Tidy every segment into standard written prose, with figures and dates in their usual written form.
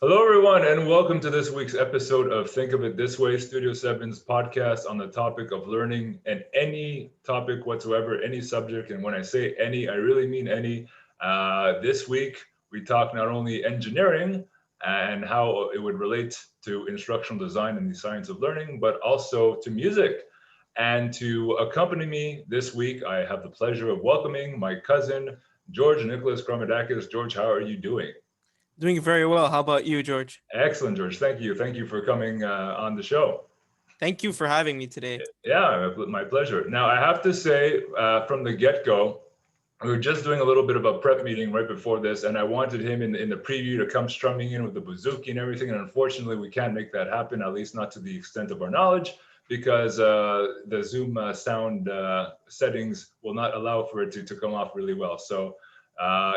Hello, everyone, and welcome to this week's episode of Think of It This Way, Studio Seven's podcast on the topic of learning and any topic whatsoever, any subject. And when I say any, I really mean any. This week, we talk not only engineering and how it would relate to instructional design and the science of learning, but also to music. And to accompany me this week, I have the pleasure of welcoming my cousin, George Nicholas Kromidakis. George, how are you doing? Doing very well. How about you, George? Excellent, George. Thank you. Thank you for coming on the show. Thank you for having me today. Yeah, my pleasure. Now, I have to say from the get go, we were just doing a little bit of a prep meeting right before this, and I wanted him in the preview to come strumming in with the Bouzouki and everything. And unfortunately, we can't make that happen, at least not to the extent of our knowledge, because the Zoom sound settings will not allow for it to come off really well. So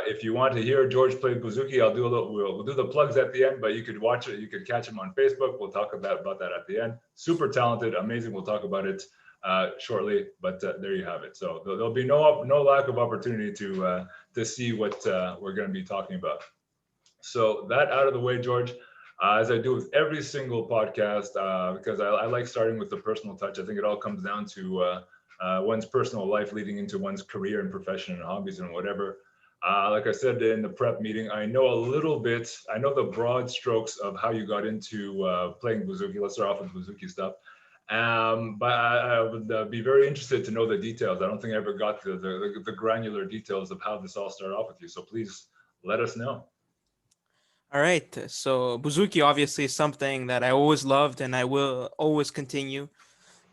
if you want to hear George play Bouzouki, I'll do a little. We'll do the plugs at the end, but you could watch it. You could catch him on Facebook. We'll talk about that at the end. Super talented, amazing. We'll talk about it shortly. But there you have it. So there'll be no lack of opportunity to see what we're going to be talking about. So that out of the way, George. As I do with every single podcast, because I like starting with the personal touch. I think it all comes down to one's personal life leading into one's career and profession and hobbies and whatever. Like I said in the prep meeting, I know a little bit. I know the broad strokes of how you got into playing Bouzouki. Let's start off with Bouzouki stuff. But I would be very interested to know the details. I don't think I ever got the granular details of how this all started off with you. So please let us know. All right. So Bouzouki obviously is something that I always loved and I will always continue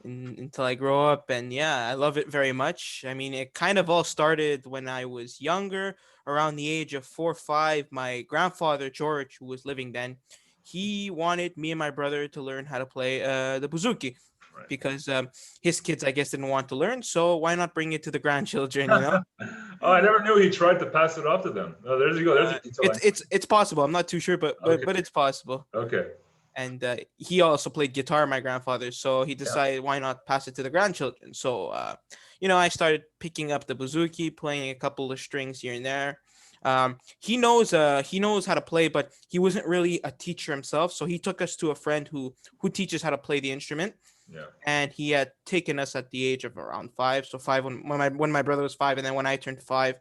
until I grow up. And yeah, I love it very much. I mean, it kind of all started when I was younger, around the age of 4 or 5. My grandfather, George, who was living then, he wanted me and my brother to learn how to play the Bouzouki Right. because his kids, I guess, didn't want to learn. So why not bring it to the grandchildren, you know? Oh, I never knew he tried to pass it off to them. Oh, there you go. There's a detail. It's possible. I'm not too sure, but Okay. but it's possible. Okay. And he also played guitar, my grandfather, so he Yeah. decided why not pass it to the grandchildren. So I started picking up the Bouzouki, playing a couple of strings here and there. He knows how to play, but he wasn't really a teacher himself. So he took us to a friend who teaches how to play the instrument, Yeah. and he had taken us at the age of around 5. So 5 when my brother was 5, and then when I turned 5,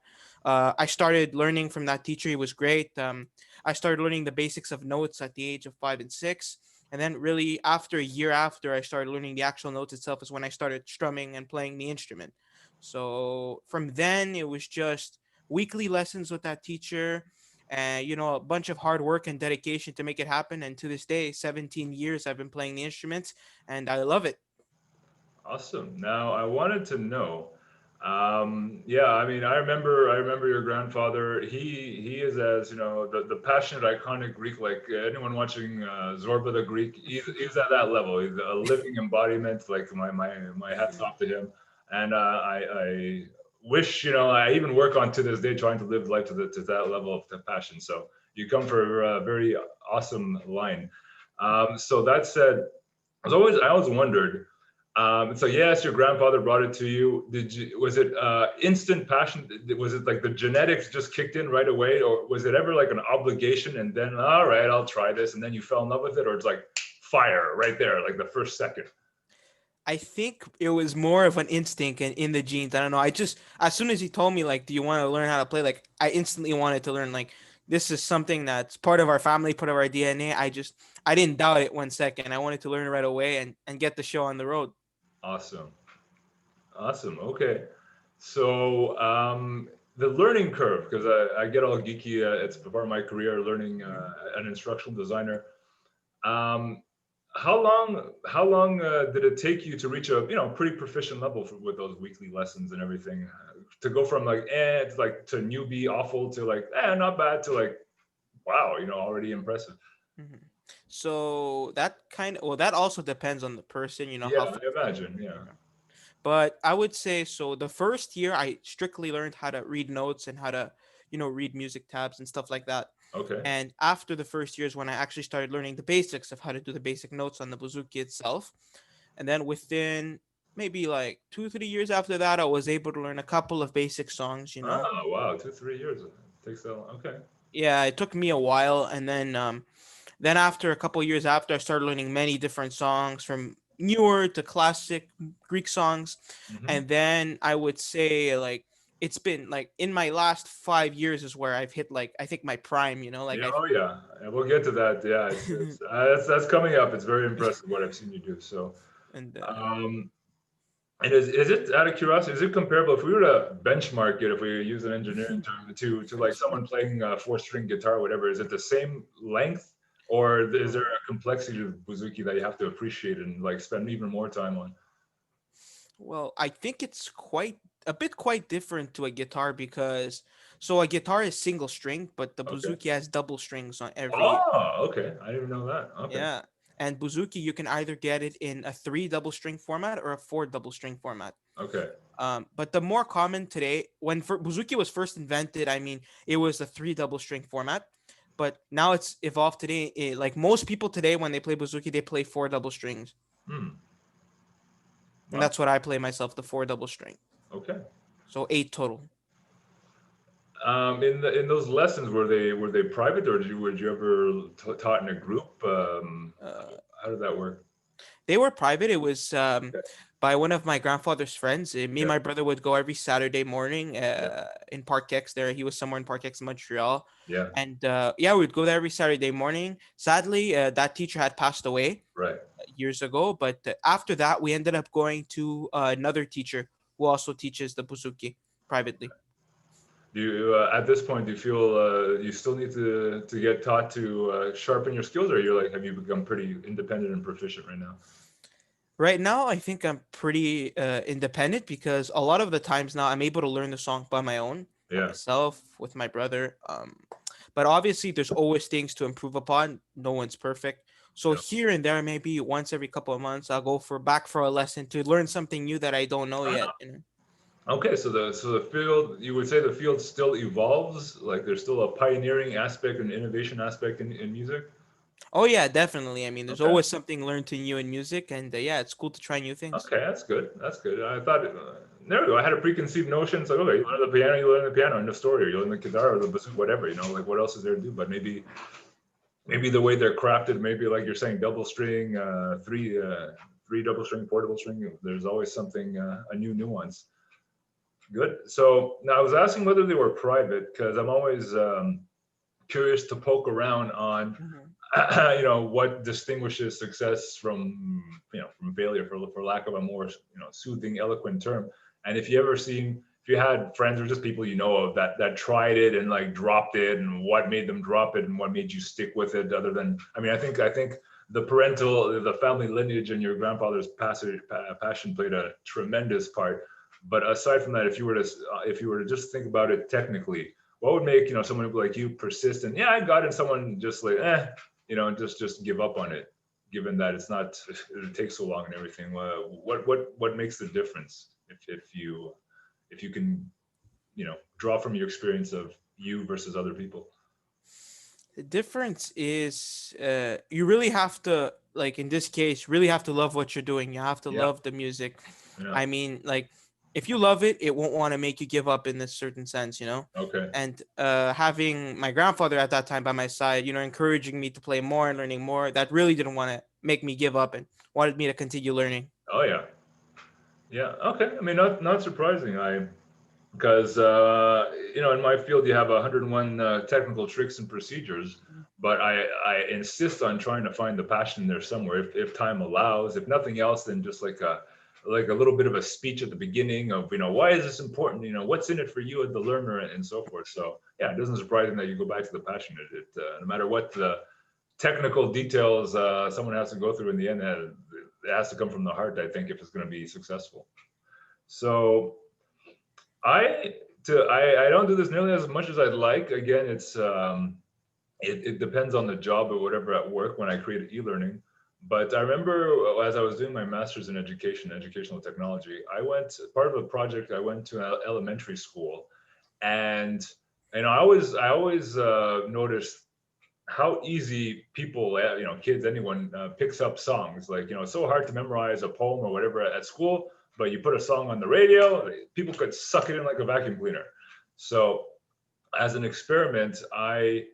I started learning from that teacher. He was great. I started learning the basics of notes at the age of 5 and 6. And then really after a year after I started learning the actual notes itself is when I started strumming and playing the instrument. So from then it was just weekly lessons with that teacher and a bunch of hard work and dedication to make it happen. And to this day, 17 years I've been playing the instruments and I love it. Awesome. Now I wanted to know. Yeah, I mean, I remember your grandfather. He is, as you know, the passionate, iconic Greek. Like anyone watching Zorba the Greek, he's at that level. He's a living embodiment. Like my hats off to him. And I wish, I even work on to this day trying to live life to that level of the passion. So you come for a very awesome line. So that said, I always wondered. So yes, your grandfather brought it to you. Was it instant passion? Was it like the genetics just kicked in right away, or was it ever like an obligation and then all right, I'll try this, and then you fell in love with it, or it's like fire right there, like the first second? I think it was more of an instinct and in the genes. I don't know. I just as soon as he told me like, "Do you want to learn how to play?" Like, I instantly wanted to learn. Like, this is something that's part of our family, part of our DNA. I didn't doubt it 1 second. I wanted to learn right away and get the show on the road. Awesome, awesome. Okay, so the learning curve, because I get all geeky. It's part of my career, learning an instructional designer. Um, how long did it take you to reach a pretty proficient level with those weekly lessons and everything? To go from like to like to newbie awful to like not bad to like wow, already impressive. Mhm. So that also depends on the person. Yeah, How I fast they imagine. Yeah. learn. But I would say so. The first year, I strictly learned how to read notes and how to, read music tabs and stuff like that. Okay. And after the first year is when I actually started learning the basics of how to do the basic notes on the Bouzouki itself. And then within maybe like 2 3 years after that, I was able to learn a couple of basic songs. Oh wow, 2 3 years. It takes that long. Okay. Yeah, it took me a while, and then Then after a couple years after, I started learning many different songs from newer to classic Greek songs. Hmm. And then I would say like it's been like in my last 5 years is where I've hit like I think my prime, like Yeah, I've oh yeah, and we'll get to that. Yeah, it's that's coming up. It's very impressive what I've seen you do. So, and um, and is it out of curiosity? Is it comparable if we were to benchmark it, if we use an engineering term, to like someone playing a four-string guitar, or whatever? Is it the same length, or is there a complexity to Bouzouki that you have to appreciate and like spend even more time on? well, I think it's quite different to a guitar because so a guitar is single string, but the Okay. Bouzouki has double strings on every Oh, okay. I didn't even know that. Okay. yeah. And Bouzouki, you can either get it in a three double string format or a four double string format. Okay. But the more common today, when Bouzouki was first invented, I mean, it was a three double string format. But now it's evolved today. Like most people today, when they play Bouzouki, they play four double strings, Hmm. and Wow. that's what I play myself, the four double string. Okay. So eight total. In those lessons, were they private, or were you ever taught in a group? Uh, How did that work? they were private. It was Okay. by one of my grandfather's friends. Me and Yeah. my brother would go every Saturday morning Yeah. in Park X. There, he was somewhere in Park X, Montreal, Yeah. and yeah, we'd go there every Saturday morning. Sadly, that teacher had passed away Right. years ago, but after that, we ended up going to another teacher who also teaches the Bouzouki privately. Do you, at this point, do you feel you still need to get taught to sharpen your skills, or you're like, have you become pretty independent and proficient right now? Right now, I think I'm pretty independent because a lot of the times now I'm able to learn the song by my own, by Yeah. myself, with my brother. But obviously, there's always things to improve upon. No one's perfect. So Yeah. here and there, maybe once every couple of months, I'll go back for a lesson to learn something new that I don't know yet. Okay, so the field, you would say the field still evolves, like there's still a pioneering aspect and innovation aspect in music. Oh yeah, definitely. I mean, there's Okay. always something learned to new in music, and yeah, it's cool to try new things. Okay, that's good. That's good. I thought, there we go. I had a preconceived notion. It's like, okay, you learn the piano, you learn the piano, end of story. Or you learn the guitar or the bassoon, whatever. Like what else is there to do? But maybe the way they're crafted, maybe like you're saying, double string, three double string, four double string. There's always something, a new nuance. Good. So now I was asking whether they were private because I'm always curious to poke around on Mhm. what distinguishes success from failure, for lack of a more soothing, eloquent term. And if you had friends or just people of that tried it and like dropped it, and what made them drop it and what made you stick with it, other than, I think the family lineage and your grandfather's passion played a tremendous part. But aside from that, if you were to just think about it technically, what would make someone like you persistent? Yeah, I got it. Someone just like just give up on it, given that it takes so long and everything. What makes the difference if you can draw from your experience of you versus other people? The difference is you really have to, like in this case, really have to love what you're doing. You have to Yeah, love the music. yeah. I mean, like if you love it, it won't want to make you give up in this certain sense. Okay. And having my grandfather at that time by my side, encouraging me to play more and learning more, that really didn't want to make me give up and wanted me to continue learning. Oh yeah, yeah. Okay. I mean, not surprising. Because in my field you have 101 technical tricks and procedures, but I insist on trying to find the passion there somewhere, if time allows. If nothing else, then just like a little bit of a speech at the beginning of why is this important, what's in it for you as the learner, and so forth. So yeah, it doesn't surprise me that you go back to the passion. No matter what the technical details someone has to go through, in the end, it has to come from the heart, I think, if it's going to be successful. So I I don't do this nearly as much as I'd like. Again, it depends on the job or whatever at work when I create e-learning. But I remember as I was doing my master's in educational technology, I went part of a project. I went to an elementary school, and I always noticed how easy people, kids, anyone, picks up songs. Like, it's so hard to memorize a poem or whatever at school, but you put a song on the radio, people could suck it in like a vacuum cleaner. So, as an experiment, I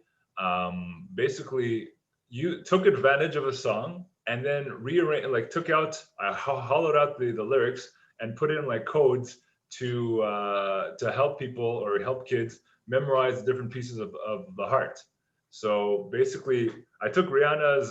basically you took advantage of a song and then rearranged, like took out, hollowed out the lyrics and put in like codes to help people or help kids memorize the different pieces of the heart. So basically, I took Rihanna's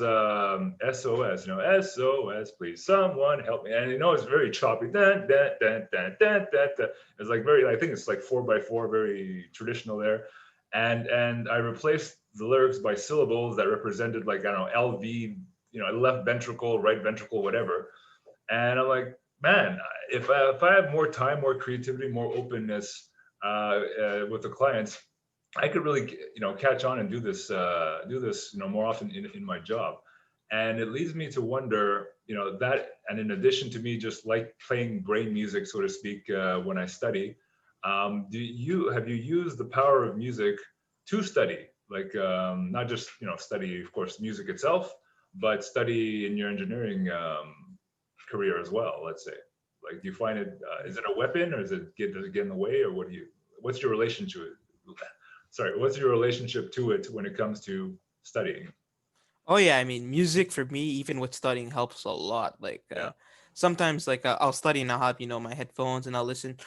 SOS, SOS, please someone help me, and it's very choppy. Dun, dun, dun, dun, dun, dun, dun. It's like very, I think it's like 4x4, very traditional there, and I replaced the lyrics by syllables that represented like I don't know LV, left ventricle, right ventricle, whatever. And I'm like, man, if I have more time, more creativity, more openness with the clients, I could really catch on and do this more often in my job. And it leads me to wonder, that, and in addition to me just like playing brain music, so to speak, when I study, have you used the power of music to study, like not just study, of course, music itself, but study in your engineering career as well, let's say? Like, do you find it, is it a weapon, or does it get in the way, or what's your relationship what's your relationship to it when it comes to studying? Oh yeah, I mean, music for me, even with studying, helps a lot. Like Yeah. sometimes, like I'll study and I'll have my headphones and I'll listen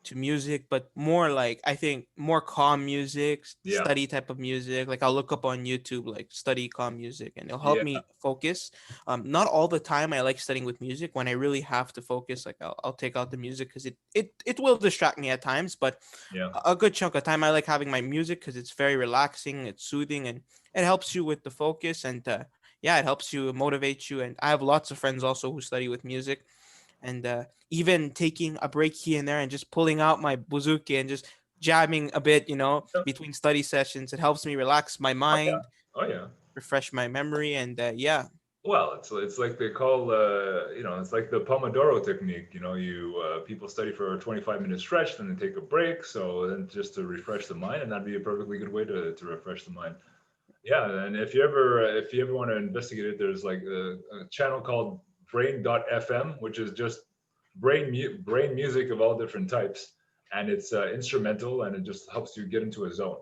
to music, but more like I think more calm music, Yeah. study type of music. Like I'll look up on YouTube like study calm music, and it'll help Yeah. me focus. Not all the time I like studying with music. When I really have to focus, like I'll take out the music because it will distract me at times, but Yeah. a good chunk of time I like having my music because it's very relaxing, it's soothing, and it helps you with the focus. And yeah, it helps you motivate you. And I have lots of friends also who study with music, and even taking a break here and there and just pulling out my Bouzouki and just jamming a bit, Yeah. between study sessions, it helps me relax my Oh yeah. mind, Oh yeah. refresh my memory. And yeah. Well, it's like they call it's like the Pomodoro technique. You people study for a 25-minute stretch, then they take a break. So then just to refresh the mind, and that'd be a perfectly good way to refresh the mind. Yeah, and if you ever want to investigate it, there's like a channel called Brain.fm, which is just brain music of all different types, and it's instrumental, and it just helps you get into a zone.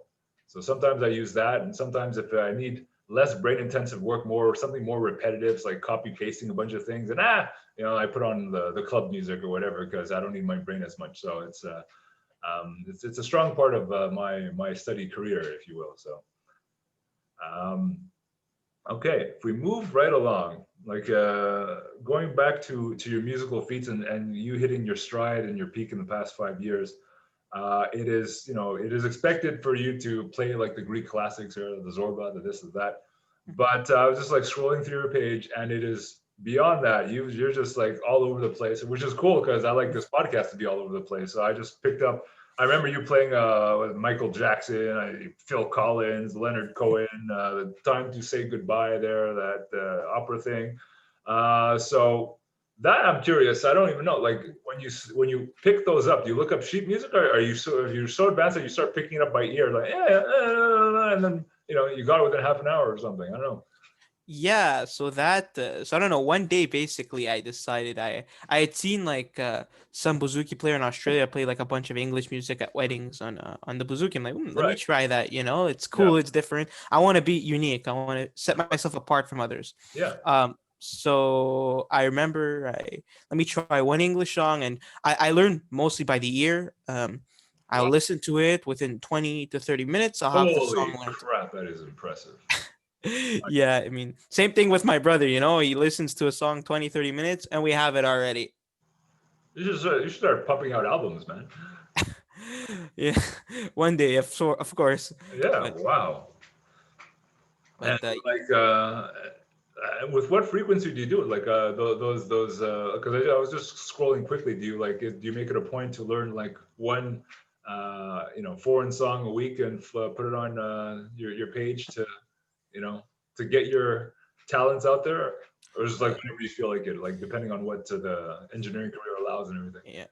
So sometimes I use that, and sometimes if I need less brain intensive work, more something more repetitive, it's like copy pasting a bunch of things, and I put on the club music or whatever because I don't need my brain as much. So it's a strong part of my study career, if you will. So. Um, okay, if we move right along, like going back to your musical feats and you hitting your stride and your peak in the past 5 years, it is expected for you to play like the Greek classics or the Zorba, the this, or that. But I was just like scrolling through your page, and it is beyond that. You're just like all over the place, which is cool because I like this podcast to be all over the place. So I just picked up. I remember you playing with Michael Jackson, Phil Collins, Leonard Cohen, the "Time to Say Goodbye" there, that opera thing. So that I'm curious. I don't even know. Like when you pick those up, do you look up sheet music, or you're so advanced that you start picking it up by ear, like and then you got it within half an hour or something. I don't know. Yeah, so I don't know. One day, basically, I decided I had seen like some Bouzouki player in Australia play like a bunch of English music at weddings on the Bouzouki. I'm like, let me Right. try that. It's Yeah. cool, it's different. I want to be unique. I want to set myself apart from others. Yeah. So I remember I let me try one English song, and I learned mostly by the ear. I'll Wow. listen to it within 20 to 30 minutes. I'll have the Holy song learned. crap, that is impressive. Yeah, I mean, same thing with my brother, he listens to a song 20, 30 minutes and we have it already. You should start pumping out albums, man. Yeah, one day, of course. Yeah. But Wow. And but like, with what frequency do you do it? Like, those, because I was just scrolling quickly. Do you make it a point to learn like one, foreign song a week and put it on your page you know, to get your talents out there, or just like uh, whenever you feel like it, like depending on what the engineering career allows and everything. yeah,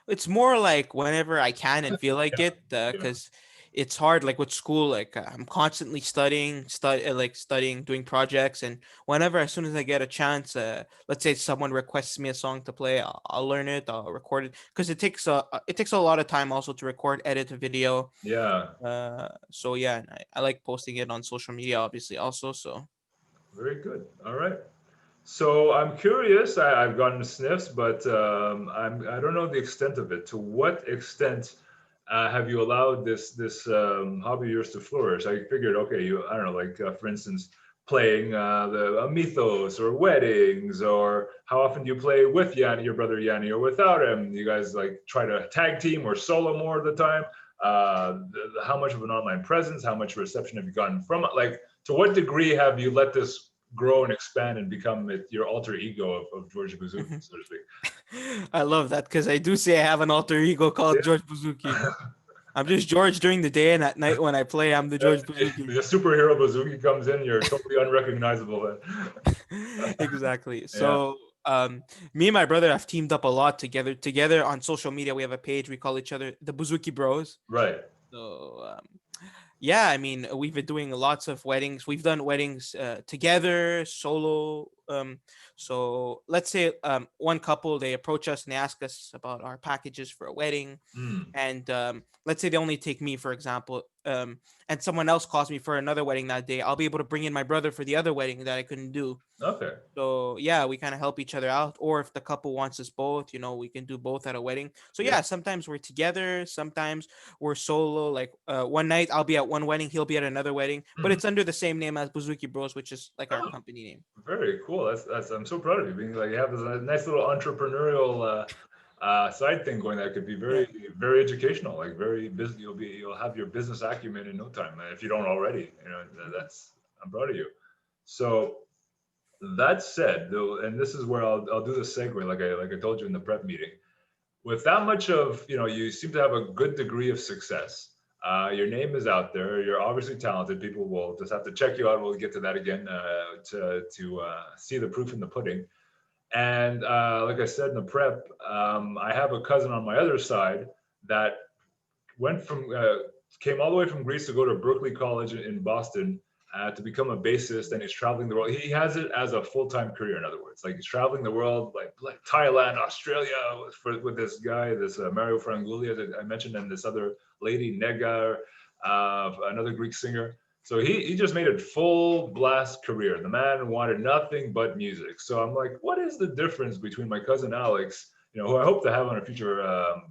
it's more like whenever I can and feel like Yeah. it, Yeah. because it's hard. Like with school, like I'm constantly studying, doing projects, and whenever, as soon as I get a chance, let's say someone requests me a song to play, I'll learn it, I'll record it, because it takes a lot of time also to record, edit a video. Yeah. So yeah, and I like posting it on social media, obviously, also. So Very good. All right. So I'm curious. I've gotten sniffs, but I don't know the extent of it. To what extent have you allowed this hobby of yours to flourish? I figured, okay, I don't know, like for instance, playing the mythos or weddings, or how often do you play with Yanni, your brother Yanni, or without him? You guys like try to tag team or solo more of the time? How much of an online presence? How much reception have you gotten from it? Like, to what degree have you let this grow and expand and become your alter ego of George Bouzouki, so to speak? I love that because I do say I have an alter ego called George Bouzouki. I'm just George during the day, and at night when I play, I'm the George The Bouzouki. superhero Bouzouki comes in, you're totally unrecognizable then. Exactly. Yeah. So, me and my brother have teamed up a lot together. Together on social media, we have a page. We call each other the Bouzouki Bros. Right. So, yeah, I mean, we've been doing lots of weddings. We've done weddings together, solo. So let's say one couple, they approach us and they ask us about our packages for a wedding, Mm. and let's say they only take me, for example, and someone else calls me for another wedding that day. I'll be able to bring in my brother for the other wedding that I couldn't do. Okay. So yeah, we kind of help each other out. Or if the couple wants us both, we can do both at a wedding. So Yeah. yeah, sometimes we're together, sometimes we're solo. Like one night I'll be at one wedding, he'll be at another wedding, but Mm. it's under the same name as Bouzouki Bros, which is like our Oh, company name. very cool. That's I'm so proud of you. Being like you have this nice little entrepreneurial side thing going that could be Yeah. very educational. Like very busy. You'll have your business acumen in no time if you don't already. That's I'm proud of you. So that said, though, and this is where I'll do the segue, like I told you in the prep meeting. With that much of, you seem to have a good degree of success. Your name is out there. You're obviously talented. People will just have to check you out. We'll get to that again to see the proof in the pudding. And like I said in the prep, I have a cousin on my other side that went from came all the way from Greece to go to Berkeley College in Boston to become a bassist, and he's traveling the world. He has it as a full-time career. In other words, like he's traveling the world, like Thailand, Australia, with this guy, this Mario Franguli, as I mentioned, and this other lady, Nega, another Greek singer. So he just made it full blast career. The man wanted nothing but music. So I'm like, what is the difference between my cousin Alex, who I hope to have on a future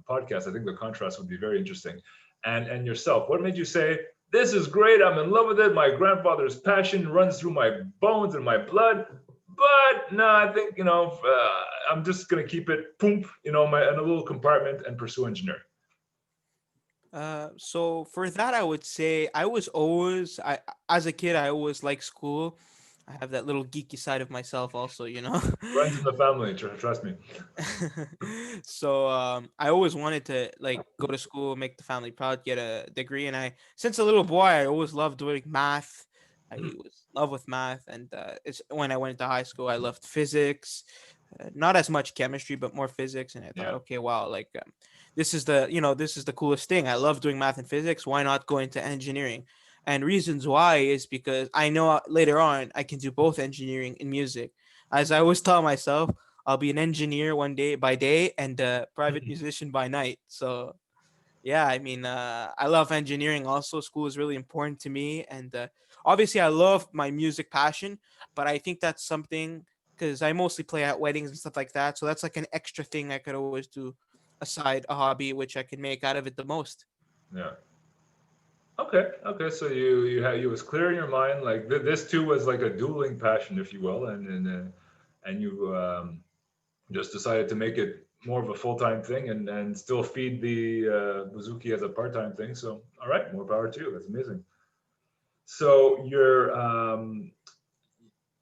podcast? I think the contrast would be very interesting. And yourself, what made you say, this is great, I'm in love with it, my grandfather's passion runs through my bones and my blood, but no, I think, I'm just going to keep it, poop, in a little compartment and pursue engineering. So for that, I would say I was always, I as a kid, I always liked school. I have that little geeky side of myself also. Runs in the family, trust me. So I always wanted to like go to school, make the family proud, get a degree, and since a little boy, I always loved doing math. I Mm, was in love with math, and it's when I went to high school, I loved physics, not as much chemistry, but more physics. And I thought, yeah. okay, wow, like this is the coolest thing. I love doing math and physics. Why not go into engineering? And reasons why is because I know later on I can do both engineering and music. As I always tell myself, I'll be an engineer one day by day and a private Mm, musician by night. So yeah, I mean, I love engineering. Also, school is really important to me, and obviously, I love my music passion. But I think that's something because I mostly play at weddings and stuff like that. So that's like an extra thing I could always do aside a hobby, which I can make out of it the most. yeah. Okay. So you was clear in your mind, like this too was like a dueling passion, if you will, and you just decided to make it more of a full-time thing and still feed the Bouzouki as a part-time thing. So, all right, more power to you. That's amazing. So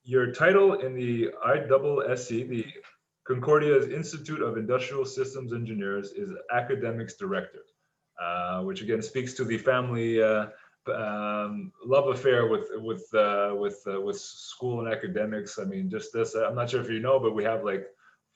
your title in the ISSE, the Concordia's Institute of Industrial Systems Engineers, is Academics Director, which again speaks to the family love affair with school and academics. I mean, just this. I'm not sure if you know, but we have like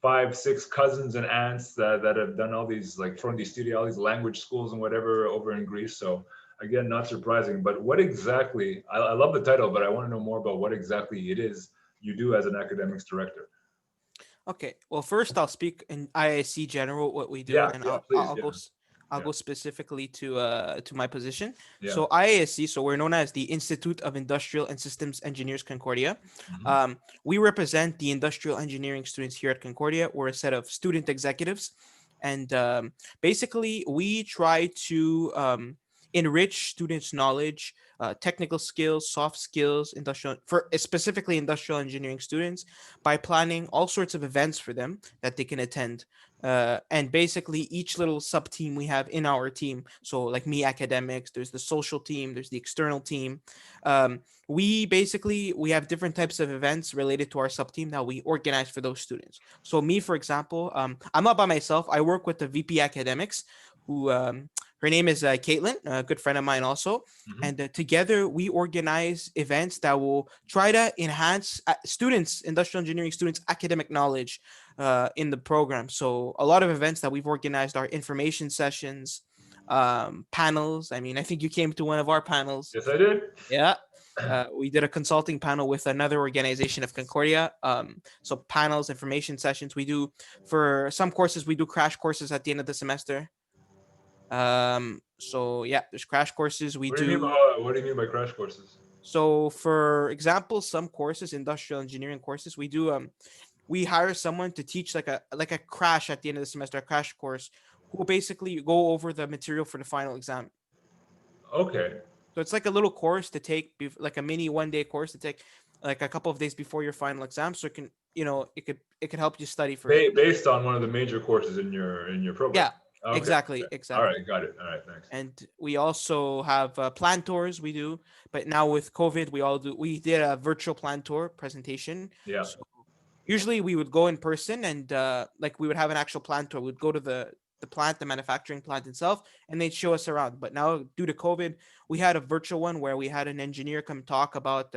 5, 6 cousins and aunts that have done all these like from these studio, all these language schools and whatever over in Greece. So again, not surprising. But what exactly? I love the title, but I want to know more about what exactly it is you do as an academics director. Okay. Well, first I'll speak in IIC general what we do, and Yeah, then yeah, I'll please, I'll yeah. I'll Yeah. go specifically to my position. Yeah. So IASC, so we're known as the Institute of Industrial and Systems Engineers Concordia. Mhm. We represent the industrial engineering students here at Concordia. We're a set of student executives, and basically we try to enrich students' knowledge, technical skills, soft skills, industrial for specifically industrial engineering students by planning all sorts of events for them that they can attend. And basically each little sub team we have in our team, so like me academics, there's the social team, there's the external team. We have different types of events related to our sub team that we organize for those students. So me, for example, I'm not by myself. I work with the VP academics, who her name is Caitlin, a good friend of mine also. Mhm. And together we organize events that will try to enhance students, industrial engineering students, academic knowledge in the program. So a lot of events that we've organized are information sessions, panels. I mean, I think you came to one of our panels. Yes, I did. Yeah. We did a consulting panel with another organization of Concordia. So panels, information sessions. We do for some courses, we do crash courses at the end of the semester. So yeah, there's crash courses. We What do you mean do. by what do you mean by crash courses? So for example, some courses, industrial engineering courses, we hire someone to teach like a crash at the end of the semester, a crash course, who will basically go over the material for the final exam. Okay. So it's like a little course to take, like a mini 1 day course to take, like a couple of days before your final exam, so it can, it could help you study for it. Based on one of the major courses in your program. Yeah, Okay. exactly, Okay. All exactly. right. Got it. All right. Thanks. And we also have plan tours we do, but now with COVID, we did a virtual plan tour presentation. Yeah. So usually we would go in person and like we would have an actual plant tour. We'd go to the plant, the manufacturing plant itself, and they'd show us around. But now due to COVID, we had a virtual one where we had an engineer come talk about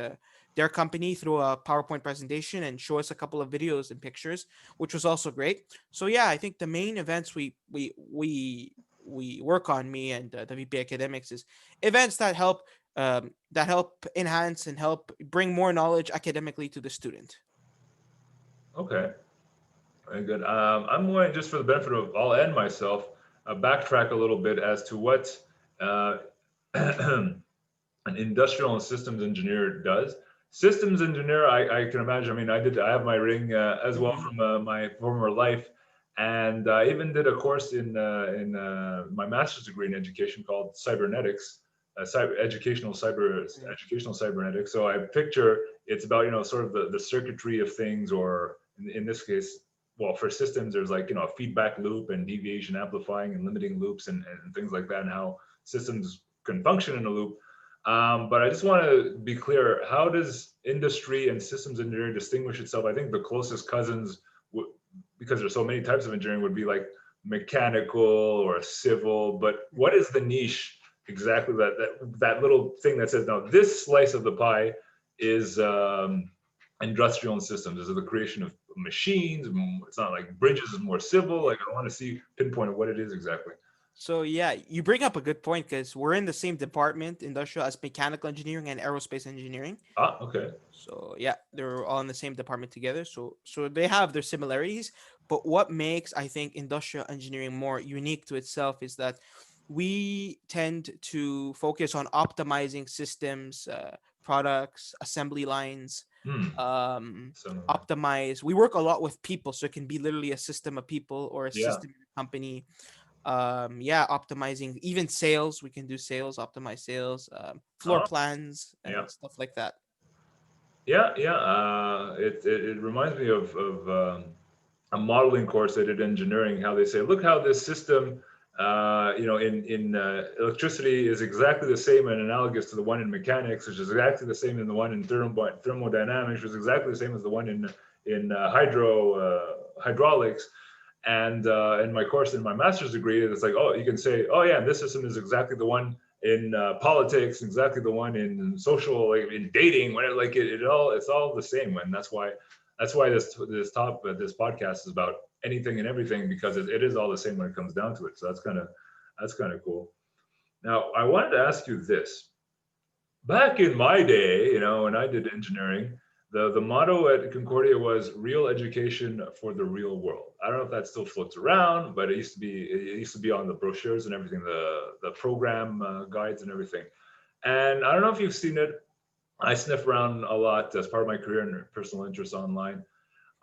their company through a PowerPoint presentation and show us a couple of videos and pictures, which was also great. So yeah, I think the main events we work on, me and the VP academics, is events that help enhance and help bring more knowledge academically to the student. Okay. Very good. I'm going, just for the benefit of all and myself, backtrack a little bit as to what uh, an industrial and systems engineer does. Systems engineer, I can imagine. I mean, I have my ring as well Mhm. from my former life, and I even did a course in my master's degree in education called cybernetics, educational cybernetics. So I picture it's about, sort of the circuitry of things, or in this case, well, for systems, there's like, a feedback loop and deviation amplifying and limiting loops and things like that, and how systems can function in a loop. But I just want to be clear, how does industry and systems engineering distinguish itself? I think the closest cousins, because there's so many types of engineering, would be like mechanical or civil. But what is the niche exactly, that little thing that says, now this slice of the pie is industrial and systems? Is it the creation of machines? It's not like bridges is more civil. Like, I want to see pinpoint what it is exactly. So yeah, you bring up a good point because we're in the same department, industrial, as mechanical engineering and aerospace engineering. Ah, okay. So yeah, they're all in the same department together. So they have their similarities, but what makes, I think, industrial engineering more unique to itself is that we tend to focus on optimizing systems, products, assembly lines, Hmm. um, So optimize. We work a lot with people, so it can be literally a system of people or a yeah. system in a company. Yeah, optimizing even sales. We can do sales, optimize sales, floor Oh, plans, yeah. and stuff like that. Yeah, yeah. It reminds me of a modeling course I did in engineering. How they say, look how this system, in electricity is exactly the same and analogous to the one in mechanics, which is exactly the same in the one in thermodynamics, which is exactly the same as the one in hydraulics. And in my course, in my master's degree, it's like, oh, you can say, oh yeah, this system is exactly the one in politics, exactly the one in social, like in dating, whatever. Like it's all the same. And that's why this podcast is about anything and everything, because it is all the same when it comes down to it. So that's kind of cool. Now I wanted to ask you this. Back in my day, when I did engineering, The motto at Concordia was "Real education for the real world." I don't know if that still floats around, but it used to be on the brochures and everything, the program guides and everything. And I don't know if you've seen it. I sniff around a lot as part of my career and personal interests online.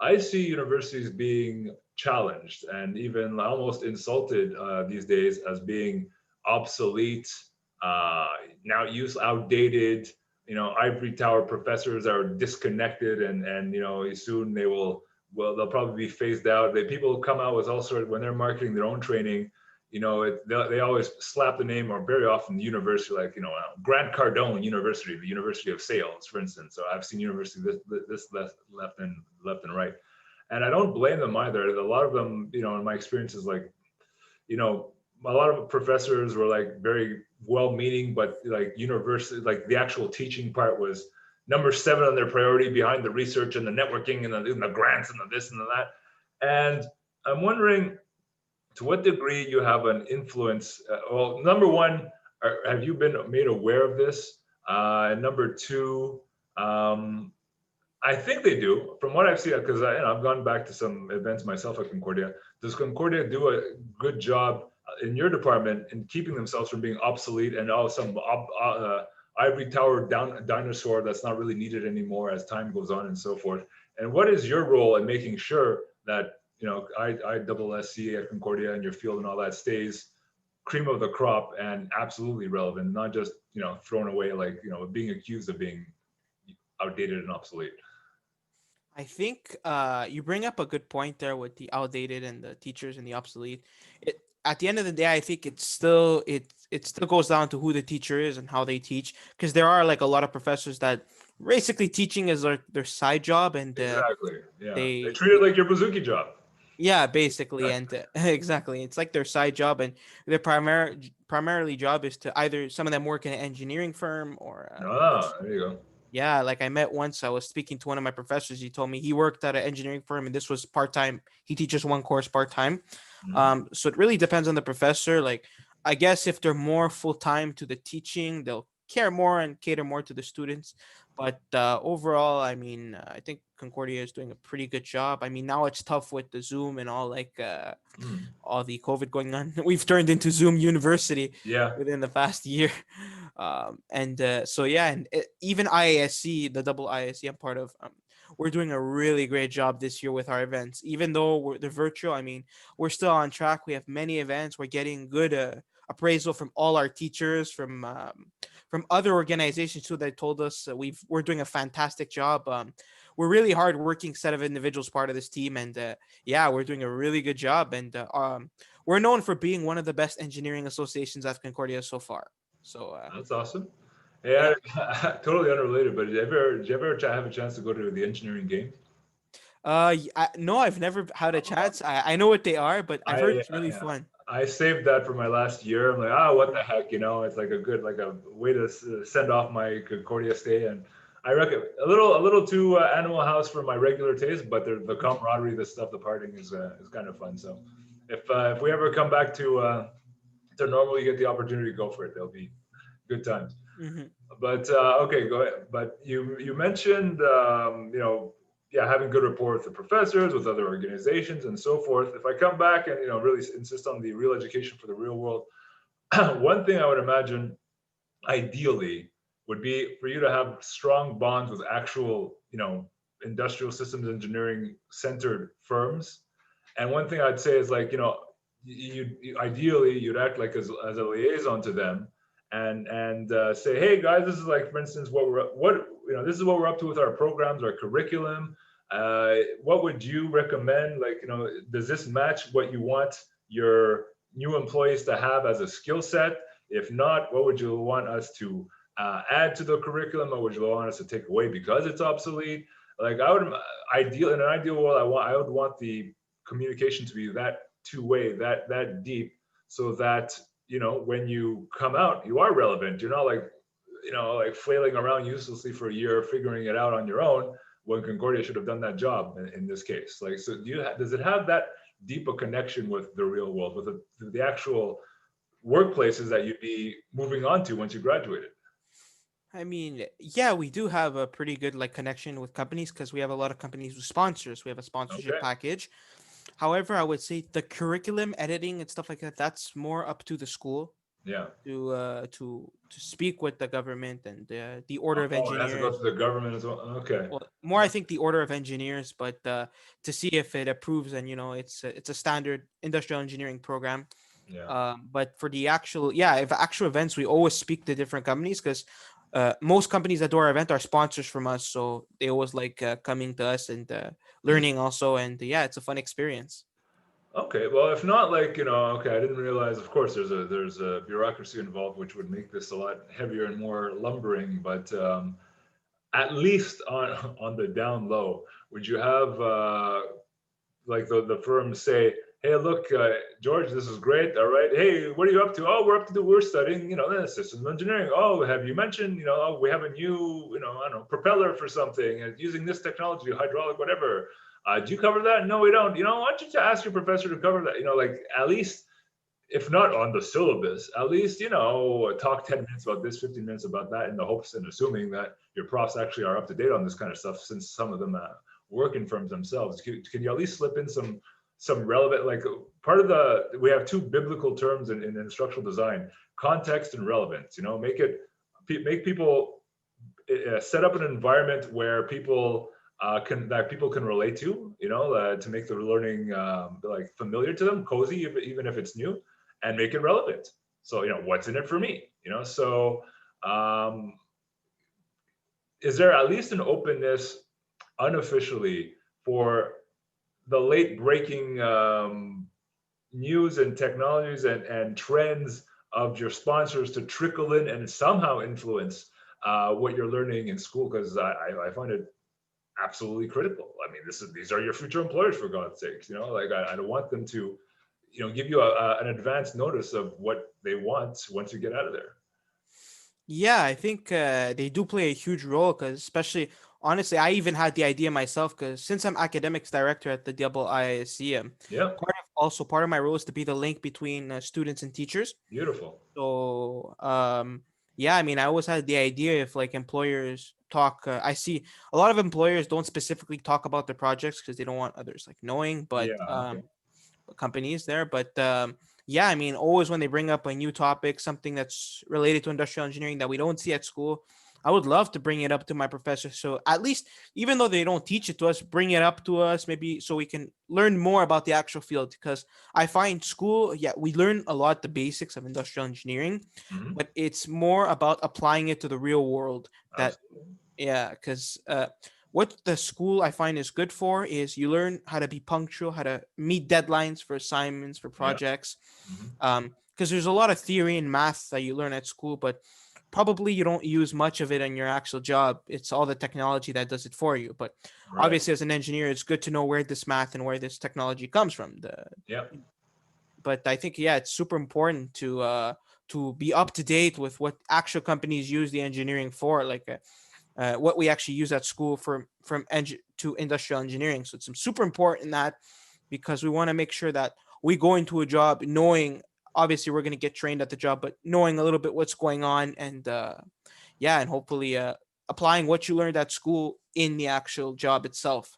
I see universities being challenged and even almost insulted these days as being obsolete, uh, now use outdated. Ivory tower professors are disconnected, and soon they'll probably be phased out. People come out with all sorts when they're marketing their own training. They always slap the name, or very often the university, like Grant Cardone University, the University of Sales, for instance. So I've seen university this left and right, and I don't blame them either. A lot of them, in my experience, is like, you know, a lot of professors were like very well-meaning, but like university, like the actual teaching part was number 7 on their priority, behind the research and the networking and the grants and the this and the that. And I'm wondering, to what degree you have an influence. Well, number one, have you been made aware of this? And number two, I think they do, from what I've seen, because I've gone back to some events myself at Concordia. Does Concordia do a good job in your department in keeping themselves from being obsolete and some ivory tower dinosaur that's not really needed anymore as time goes on and so forth? And what is your role in making sure that ISSC at Concordia and your field and all that stays cream of the crop and absolutely relevant, not just thrown away, like being accused of being outdated and obsolete? I think you bring up a good point there with the outdated and the teachers and the obsolete. At the end of the day, I think it still goes down to who the teacher is and how they teach, because there are like a lot of professors that basically teaching is their side job, and Exactly. Yeah. They they treat it like your Bouzouki job. yeah, basically, and exactly, it's like their side job, and their primarily job is to either some of them work in an engineering firm or Ah, there you go. yeah, like I met once. I was speaking to one of my professors. He told me he worked at an engineering firm, and this was part time. He teaches one course part time. Mhm. So it really depends on the professor. Like, I guess if they're more full time to the teaching, they'll care more and cater more to the students. But overall, I mean, I think Concordia is doing a pretty good job. I mean, now it's tough with the Zoom and Mm. all the COVID going on. We've turned into Zoom University Yeah. within the past year. And so yeah, and even IASC, the double IASC I'm part of, we're doing a really great job this year with our events. Even though they're virtual, I mean, we're still on track. We have many events. We're getting good appraisal from all our teachers, from other organizations too that told us we're doing a fantastic job. We're really hardworking set of individuals part of this team, and yeah, we're doing a really good job. And we're known for being one of the best engineering associations at Concordia so far. So That's awesome. yeah. Yeah, totally unrelated, but did you ever have a chance to go to the engineering game? No, I've never had a chance. I know what they are, but I've heard I it's really yeah, fun. I saved that for my last year. I'm like, what the heck, it's like a way to send off my Concordia stay, and I reckon a little too Animal House for my regular taste, but the camaraderie, the stuff, the partying is kind of fun. So if we ever come back to normal, you get the opportunity to go for it. There'll be good times. Hmm. But okay, go ahead. But you mentioned yeah, having good rapport with the professors, with other organizations, and so forth. If I come back and really insist on the real education for the real world, one thing I would imagine ideally would be for you to have strong bonds with actual industrial systems engineering centered firms. And one thing I'd say is, like, ideally you'd act like as a liaison to them, and say, hey guys, this is, like, for instance, this is what we're up to with our programs, our curriculum. What would you recommend? Like, does this match what you want your new employees to have as a skill set? If not, what would you want us to add to the curriculum? What would you want us to take away because it's obsolete? Like, in an ideal world, I would want the communication to be that two-way, that deep, so that when you come out, you are relevant. You're not like like flailing around uselessly for a year figuring it out on your own, when Concordia should have done that job in this case. Like, so does it have that deep a connection with the real world, with the actual workplaces that you'd be moving on to once you graduated? I mean, yeah, we do have a pretty good like connection with companies because we have a lot of companies with sponsors. We have a sponsorship Okay. package. However, I would say the curriculum editing and stuff like that, that's more up to the school Yeah. to speak with the government and the order of Oh, it has to go engineers. through the government as well. Okay. Well, more I think the order of engineers, but to see if it approves, and it's a standard industrial engineering program. Yeah. But for the actual, yeah, if actual events, we always speak to different companies because most companies that do our event are sponsors from us, so they always like coming to us and learning also, and yeah, it's a fun experience. Okay, well, if not, like, okay, I didn't realize, of course, there's a bureaucracy involved, which would make this a lot heavier and more lumbering, but at least on the down low, would you have like the firm say, hey, look, George, this is great. All right. Hey, what are you up to? Oh, we're studying, systems engineering. Oh, have you mentioned, oh, we have a new, I don't know, propeller for something and using this technology, hydraulic, whatever. Do you cover that? No, we don't. Why don't you ask your professor to cover that? Like at least, if not on the syllabus, at least, talk 10 minutes about this, 15 minutes about that in the hopes and assuming that your profs actually are up to date on this kind of stuff, since some of them work in firms themselves. Can you at least slip in some relevant, like part of we have two biblical terms in instructional design: context and relevance. Make people set up an environment where people people can relate to make the learning like familiar to them, cozy, even if it's new, and make it relevant. So what's in it for me? So um, is there at least an openness unofficially for the late breaking news and technologies and trends of your sponsors to trickle in and somehow influence what you're learning in school? Because I find it absolutely critical. I mean, these are your future employers, for God's sakes. Like I don't want them to, give you an advance notice of what they want once you get out of there. Yeah, I think they do play a huge role because, especially, honestly, I even had the idea myself because since I'm academics director at the double IISc, Yeah, part of my role is to be the link between students and teachers. beautiful. So, yeah, I mean, I always had the idea if like employers talk. I see a lot of employers don't specifically talk about their projects because they don't want others like knowing, but Yeah, okay. companies there. But yeah, I mean, always when they bring up a new topic, something that's related to industrial engineering that we don't see at school, I would love to bring it up to my professor. So at least, even though they don't teach it to us, bring it up to us, maybe so we can learn more about the actual field. Because I find school, yeah, we learn a lot the basics of industrial engineering, Hmm. but it's more about applying it to the real world. That Absolutely. Yeah, because what the school I find is good for is you learn how to be punctual, how to meet deadlines for assignments, for Yeah. projects. Hmm. Because there's a lot of theory and math that you learn at school, but probably you don't use much of it in your actual job. It's all the technology that does it for you. But Right. obviously, as an engineer, it's good to know where this math and where this technology comes from. Yeah. But I think yeah, it's super important to be up to date with what actual companies use the engineering for. Like what we actually use at school to industrial engineering. So it's super important that because we want to make sure that we go into a job knowing obviously we're going to get trained at the job, but knowing a little bit what's going on and yeah, and hopefully applying what you learned at school in the actual job itself.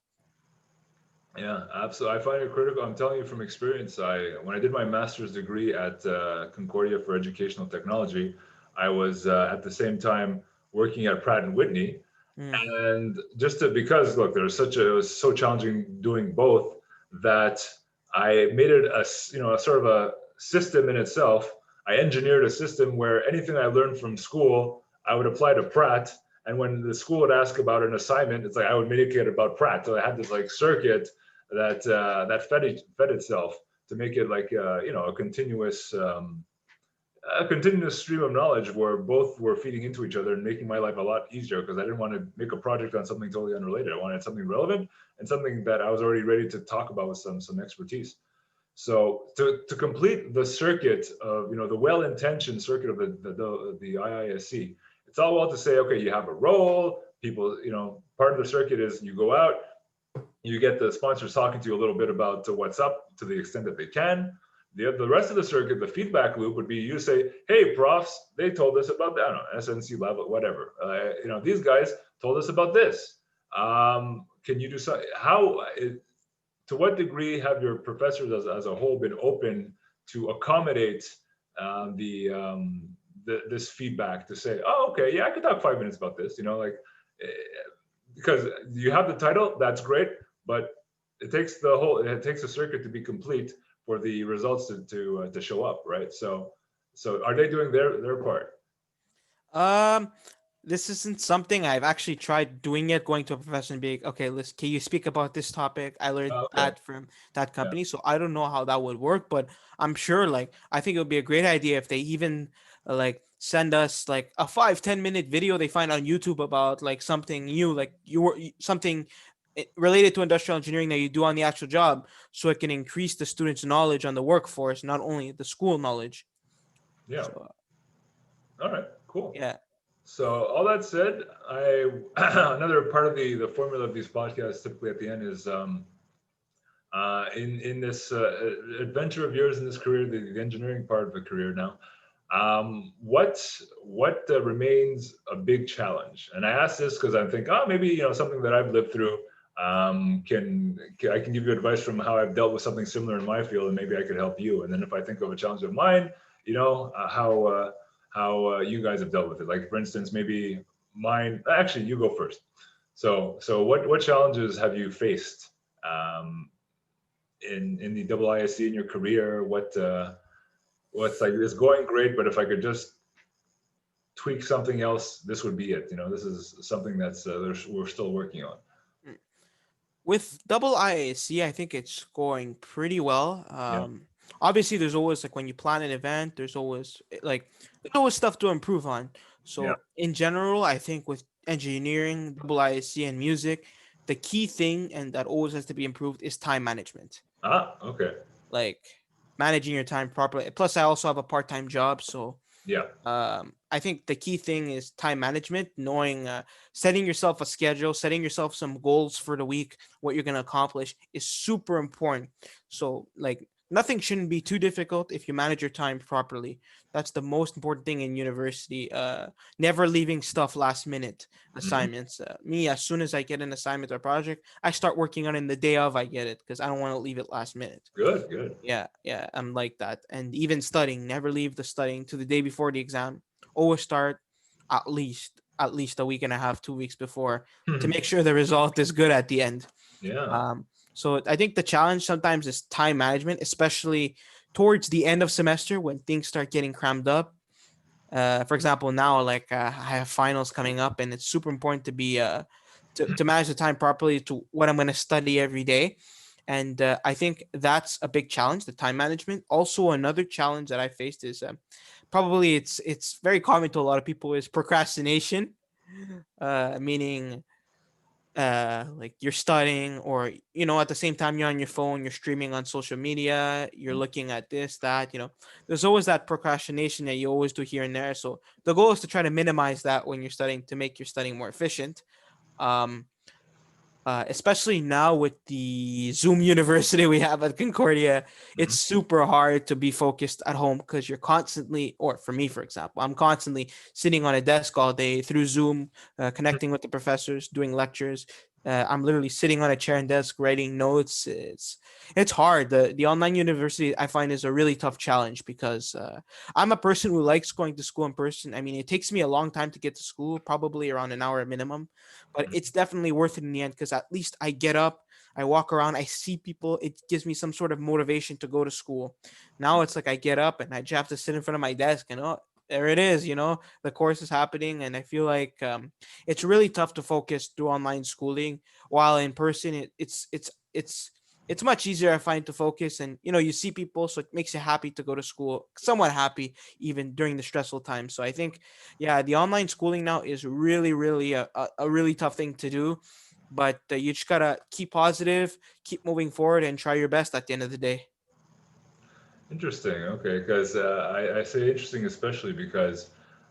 Yeah, absolutely. I find it critical. I'm telling you from experience. When I did my master's degree at Concordia for Educational Technology, I was at the same time working at Pratt and Whitney. Mm. And because look, it was so challenging doing both that I made it a sort of a system in itself. I engineered a system where anything I learned from school, I would apply to Pratt. And when the school would ask about an assignment, it's like I would make it about Pratt. So I had this like circuit that fed itself to make it like a continuous stream of knowledge where both were feeding into each other and making my life a lot easier, because I didn't want to make a project on something totally unrelated. I wanted something relevant and something that I was already ready to talk about with some expertise. So to complete the circuit of the well-intentioned circuit of the IISC, it's all well to say, okay, you have a role. People, part of the circuit is you go out, you get the sponsors talking to you a little bit about what's up to the extent that they can. the rest of the circuit, the feedback loop would be you say, hey, profs, they told us about that, I don't know, SNC level, whatever. These guys told us about this. Can you do something? To what degree have your professors as a whole been open to accommodate this feedback to say, oh, okay, yeah, I could talk 5 minutes about this, eh, because you have the title, that's great, but it takes a circuit to be complete for the results to show up, right? So are they doing their part? Um, this isn't something I've actually tried doing yet. Going to a professor and being, okay, can you speak about this topic? I learned Okay. that from that Yeah. company, so I don't know how that would work, but I'm sure, like, I think it would be a great idea if they even like send us like a 5-10 minute video they find on YouTube about like something new, like something related to industrial engineering that you do on the actual job, so it can increase the students' knowledge on the workforce, not only the school knowledge. Yeah. So All right. Cool. yeah. So all that said, I another part of the formula of these podcasts typically at the end is in this adventure of yours in this career, the engineering part of the career now. What remains a big challenge? And I ask this because I think, oh, maybe something that I've lived through I can give you advice from how I've dealt with something similar in my field, and maybe I could help you. And then if I think of a challenge of mine, how you guys have dealt with it. Like for instance, maybe mine. Actually, you go first. So what challenges have you faced in the IISc in your career? What's like, it's going great, but if I could just tweak something else, this would be it. This is something that's we're still working on. With IISc, I think it's going pretty well. Yeah. Obviously, there's always like when you plan an event, there's always stuff to improve on. Yeah. So in general, I think with engineering, IISc, and music, the key thing and that always has to be improved is time management. Okay. Like managing your time properly. Plus, I also have a part-time job, so Yeah. I think the key thing is time management, knowing, setting yourself a schedule, setting yourself some goals for the week, what you're going to accomplish is super important. So, like, nothing shouldn't be too difficult if you manage your time properly. That's the most important thing in university. Never leaving stuff last minute Hmm. assignments. Me, as soon as I get an assignment or project, I start working on it in the day of I get it because I don't want to leave it last minute. Good. Good. Yeah, I'm like that. And even studying, never leave the studying to the day before the exam. Always start at least a week and a half, 2 weeks before to make sure the result is good at the end. Yeah. So I think the challenge sometimes is time management, especially towards the end of semester when things start getting crammed up. For example, now like I have finals coming up, and it's super important to be to manage the time properly to what I'm going to study every day. And I think that's a big challenge, the time management. Also, another challenge that I faced is probably it's very common to a lot of people is procrastination, meaning like you're studying or at the same time you're on your phone, you're streaming on social media, you're looking at this that there's always that procrastination that you always do here and there. So the goal is to try to minimize that when you're studying to make your studying more efficient. um Especially now with the Zoom University we have at Concordia, it's Mhm. super hard to be focused at home because you're constantly, or for me, for example, I'm constantly sitting on a desk all day through Zoom, connecting with the professors, doing lectures. I'm literally sitting on a chair and desk writing notes. It's hard. The online university I find is a really tough challenge because I'm a person who likes going to school in person. I mean, it takes me a long time to get to school, probably around an hour minimum, but it's definitely worth it in the end because at least I get up, I walk around, I see people. It gives me some sort of motivation to go to school. Now it's like I get up and I just have to sit in front of my desk and there it is. The course is happening, and I feel like it's really tough to focus through online schooling. While in person, it's much easier I find to focus, and you see people, so it makes you happy to go to school, somewhat happy even during the stressful times. So I think, yeah, the online schooling now is really, really a really tough thing to do, but you just gotta keep positive, keep moving forward, and try your best at the end of the day. Interesting. Okay, because I say interesting especially because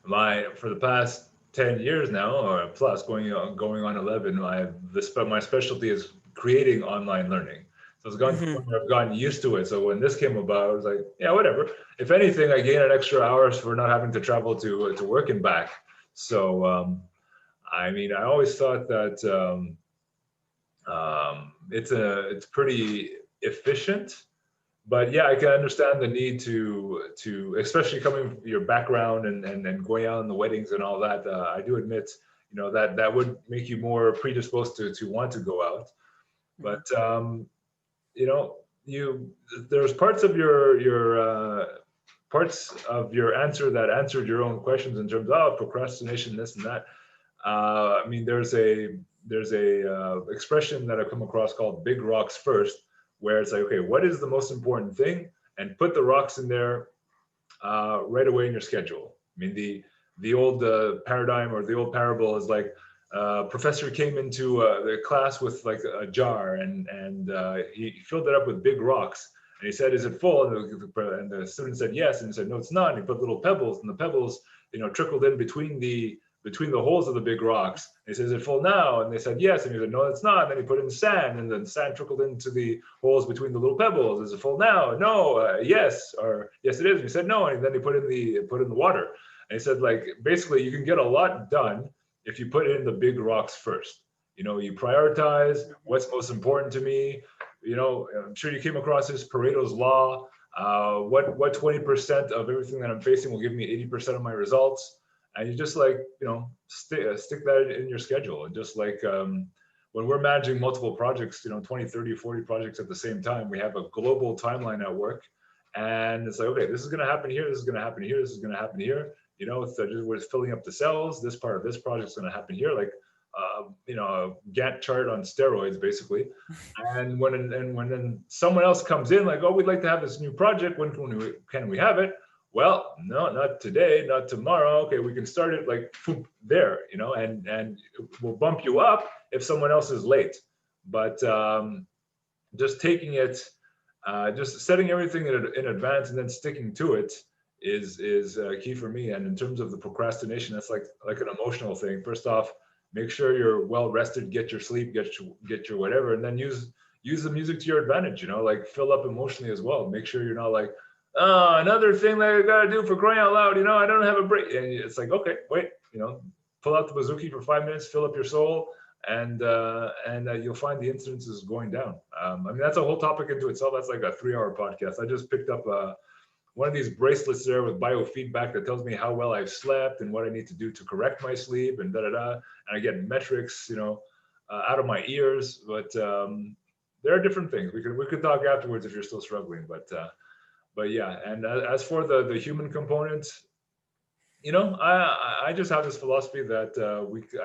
for the past 10 years now or plus going on 11, my specialty is creating online learning. So it's gotten to the Hmm. point where I've gotten used to it. So when this came about, I was like, yeah, whatever. If anything, I gain an extra hours for not having to travel to work and back. So I mean, I always thought that it's pretty efficient, but yeah, I can understand the need to especially coming from your background and going out in the weddings and all that. I do admit, that that would make you more predisposed to want to go out. But you know, you there's parts of your answer that answered your own questions in terms of procrastination, this and that. I mean, there's a expression that I've come across called "big rocks first," where it's like, okay, what is the most important thing, and put the rocks in there right away in your schedule. I mean, the old paradigm or the old parable is like professor came into the class with like a jar and he filled it up with big rocks. And he said, "Is it full?" And the student said, "Yes." And he said, "No, it's not." And he put little pebbles, and the pebbles, trickled in between the holes of the big rocks. And he said, "Is it full now?" And they said, "Yes." And he said, "No, it's not." And then he put in sand, and then sand trickled into the holes between the little pebbles. "Is it full now?" "No." "Yes," or "Yes, it is." And he said, "No." And then he put in the water. And he said, like, basically, you can get a lot done if you put in the big rocks first. You prioritize what's most important to me. I'm sure you came across this Pareto's law. What 20% of everything that I'm facing will give me 80% of my results. And you just like, stick that in your schedule. And just like when we're managing multiple projects, 20, 30, 40 projects at the same time, we have a global timeline at work. And it's like, okay, this is going to happen here. This is going to happen here. This is going to happen here. We're filling up the cells. This part of this project is going to happen here. Like, a Gantt chart on steroids, basically. And when then someone else comes in, like, "Oh, we'd like to have this new project. When can we have it?" "Well, no, not today, not tomorrow." "Okay, we can start it like there, and we'll bump you up if someone else is late. But just taking it, just setting everything in advance and then sticking to it is key for me. And in terms of the procrastination, that's like an emotional thing. First off, make sure you're well rested, get your sleep, get your whatever, and then use the music to your advantage. Like fill up emotionally as well. Make sure you're not like, "Oh, another thing that I gotta do for crying out loud. I don't have a break." And it's like, okay, wait, pull out the Bouzouki for 5 minutes, fill up your soul, and you'll find the incidences going down. I mean, that's a whole topic into itself. That's like a 3-hour podcast. I just picked up one of these bracelets there with biofeedback that tells me how well I've slept and what I need to do to correct my sleep and da da da. And I get metrics, out of my ears. But there are different things. We could talk afterwards if you're still struggling. But yeah. And as for the human component, I just have this philosophy that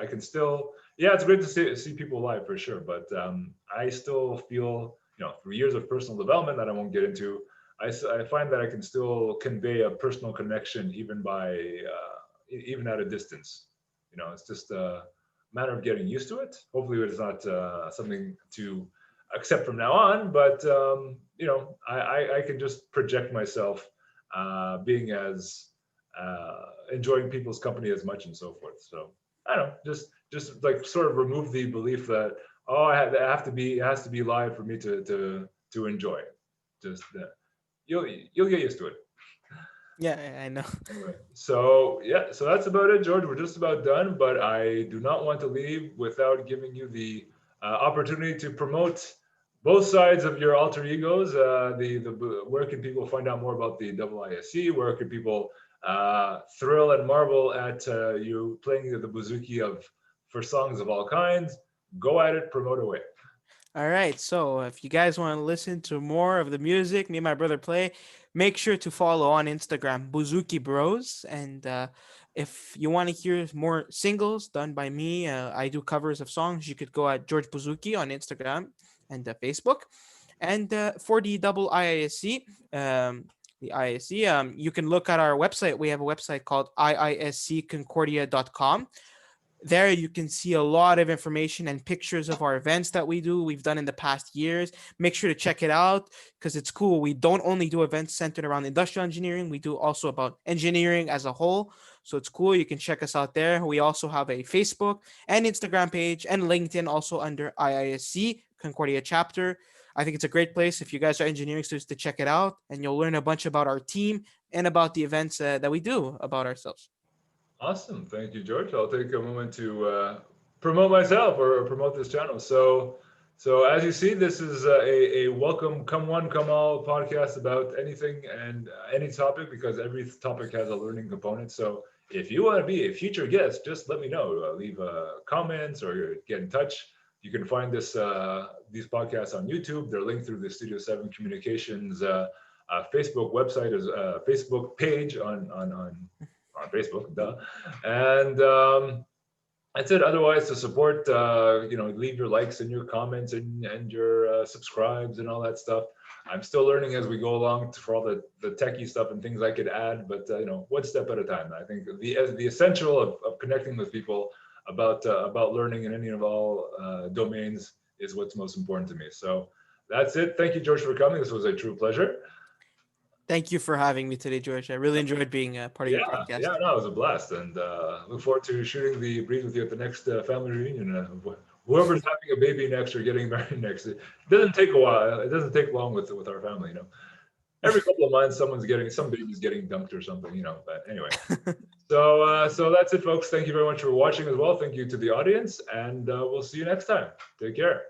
I can still, yeah, it's great to see people live for sure, but I still feel, through years of personal development that I won't get into, I find that I can still convey a personal connection even at a distance. It's just a matter of getting used to it. Hopefully, it's not something to accept from now on, but I can just project myself being as enjoying people's company as much and so forth. So I don't know, just like sort of remove the belief that it has to be live for me to enjoy it. Just you'll get used to it. Yeah, I know. Anyway, so yeah, so that's about it, George. We're just about done, but I do not want to leave without giving you the opportunity to promote both sides of your alter egos. Where can people find out more about the IISC? Where can people thrill and marvel at you playing the Bouzouki for songs of all kinds? Go at it, promote away. All right. So if you guys want to listen to more of the music me and my brother play, make sure to follow on Instagram, Bouzouki Bros. And if you want to hear more singles done by me, I do covers of songs. You could go at George Bouzouki on Instagram and Facebook. And for the double IISC, the IISC, you can look at our website. We have a website called iiscconcordia.com. There you can see a lot of information and pictures of our events that we've done in the past years. Make sure to check it out because it's cool. We don't only do events centered around industrial engineering, we do also about engineering as a whole. So it's cool. You can check us out there. We also have a Facebook and Instagram page and LinkedIn also under IISC Concordia chapter. I think it's a great place if you guys are engineering students to check it out, and you'll learn a bunch about our team and about the events that we do about ourselves. Awesome. Thank you, George. I'll take a moment to promote myself or promote this channel. So as you see, this is a welcome, come one, come all podcast about anything and any topic, because every topic has a learning component. So if you want to be a future guest, just let me know. Leave comments or get in touch. You can find this these podcasts on YouTube. They're linked through the Studio 7 Communications Facebook website, as Facebook page on Facebook, duh. And that's it. Otherwise, to support, leave your likes and your comments and your subscribes and all that stuff. I'm still learning as we go along for all the techie stuff and things I could add, but one step at a time. I think the essential of connecting with people about learning in any of all domains is what's most important to me. So that's it. Thank you, George, for coming. This was a true pleasure. Thank you for having me today, George. I really enjoyed being a part of your podcast. Yeah, no, it was a blast, and look forward to shooting the breeze with you at the next family reunion. Whoever's having a baby next or getting married next, it doesn't take a while. It doesn't take long with our family, Every couple of months, some baby's getting dumped or something, But anyway, so that's it, folks. Thank you very much for watching as well. Thank you to the audience, and we'll see you next time. Take care.